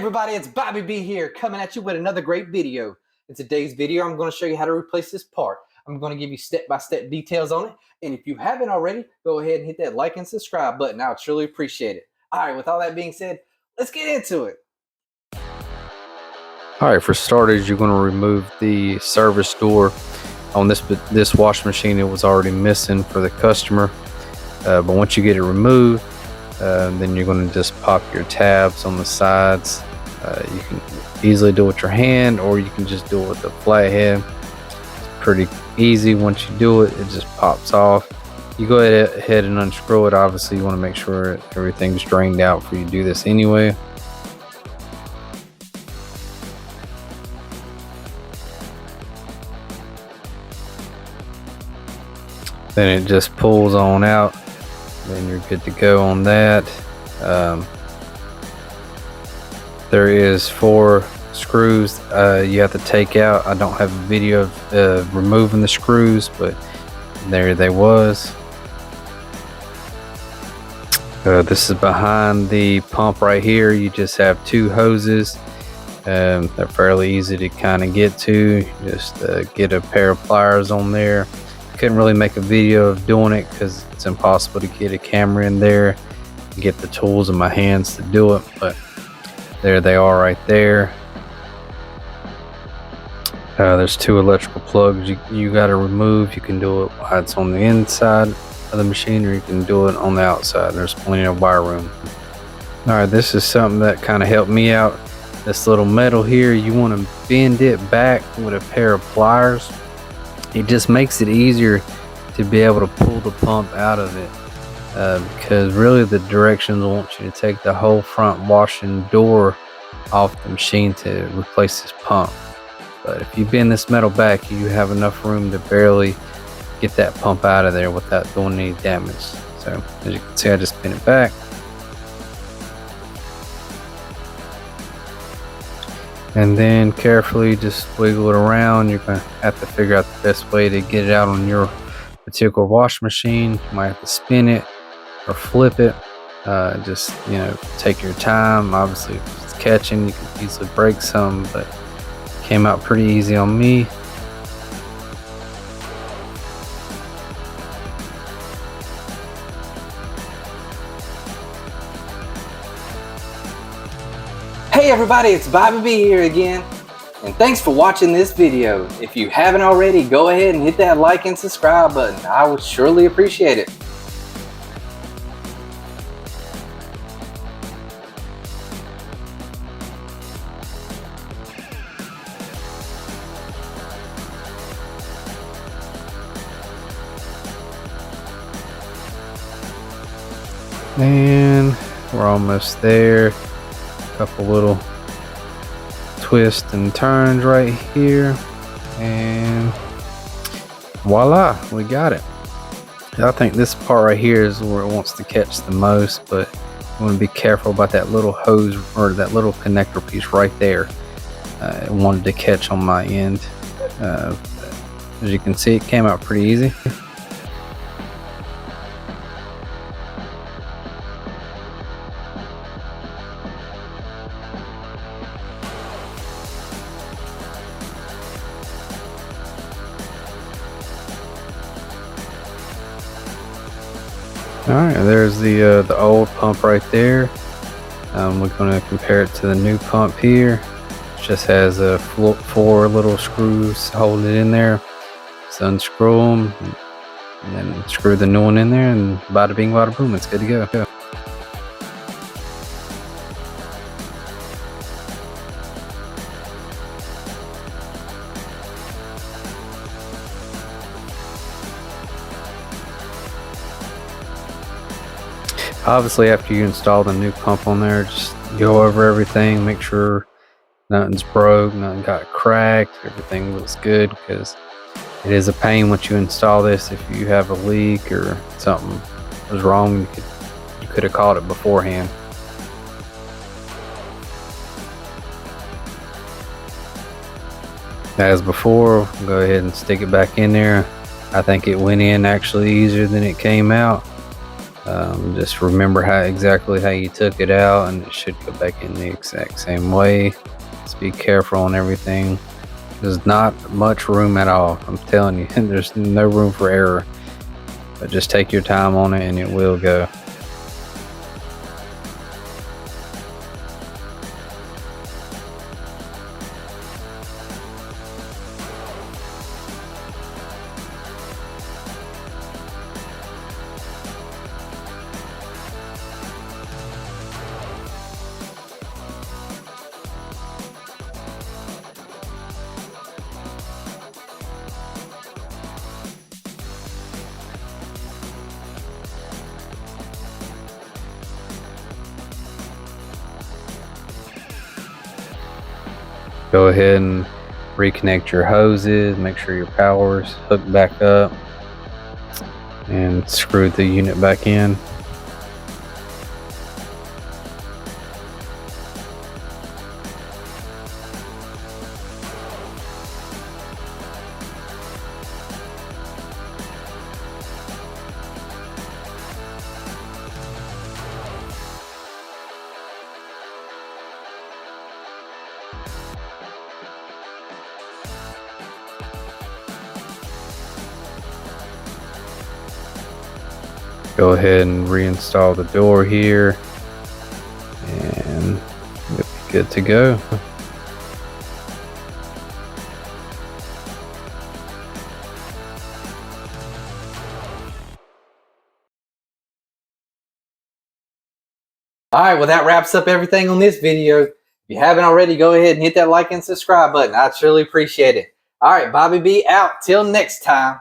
everybody, it's Bobby B here, coming at you with another great video. In today's video, I'm going to show you how to replace this part. I'm going to give you step-by-step details on it, and if you haven't already, go ahead and hit that like and subscribe button. I would truly appreciate it. Alright, with all that being said, let's get into it. Alright, for starters, you're going to remove the service door. On this washing machine, it was already missing for the customer, but once you get it removed, then you're going to just pop your tabs on the sides. You can easily do it with your hand, or you can just do it with a flathead. It's pretty easy. Once you do it, it just pops off. You go ahead and unscrew it. Obviously, you want to make sure everything's drained out before you do this anyway. Then it just pulls on out. Then you're good to go on that. There is 4 screws you have to take out. I don't have a video of removing the screws, but there they was. This is behind the pump right here. You just have 2 hoses. They're fairly easy to kind of get to. Just get a pair of pliers on there. Couldn't really make a video of doing it because it's impossible to get a camera in there and get the tools in my hands to do it, but there they are right there. There's 2 electrical plugs you got to remove. You can do it while it's on the inside of the machine, or you can do it on the outside. There's plenty of wire room. Alright, this is something that kind of helped me out. This little metal here, you want to bend it back with a pair of pliers. It just makes it easier to be able to pull the pump out of it, because really the directions want you to take the whole front washing door off the machine to replace this pump. But if you bend this metal back, you have enough room to barely get that pump out of there without doing any damage. So as you can see, I just bent it back. And then carefully just wiggle it around. You're going to have to figure out the best way to get it out on your particular washing machine. You might have to spin it or flip it. Just, take your time. Obviously, if it's catching, you can easily break some, but it came out pretty easy on me. Hey everybody, it's Bobby B here again, and thanks for watching this video. If you haven't already, go ahead and hit that like and subscribe button. I would surely appreciate it. And we're almost there. Couple little twists and turns right here, and voila, we got it. I think this part right here is where it wants to catch the most, but you want to be careful about that little hose or that little connector piece right there. It wanted to catch on my end. As you can see, it came out pretty easy. Alright, there's the old pump right there. We're going to compare it to the new pump here. It just has 4 little screws holding it in there. So unscrew them, and then screw the new one in there, and bada bing bada boom, it's good to go. Obviously, after you install the new pump on there, just go over everything, make sure nothing's broke, nothing got cracked, everything looks good, because it is a pain once you install this. If you have a leak or something was wrong, you could have caught it beforehand. As before, go ahead and stick it back in there. I think it went in actually easier than it came out. Just remember exactly how you took it out, and it should go back in the exact same way. Just be careful on everything. There's not much room at all, I'm telling you. There's no room for error, but just take your time on it and it will go. Go ahead and reconnect your hoses, make sure your power's hooked back up, and screw the unit back in. Go ahead and reinstall the door here, and you'll be good to go. All right, well, that wraps up everything on this video. If you haven't already, go ahead and hit that like and subscribe button. I'd surely appreciate it. All right, Bobby B out. Till next time.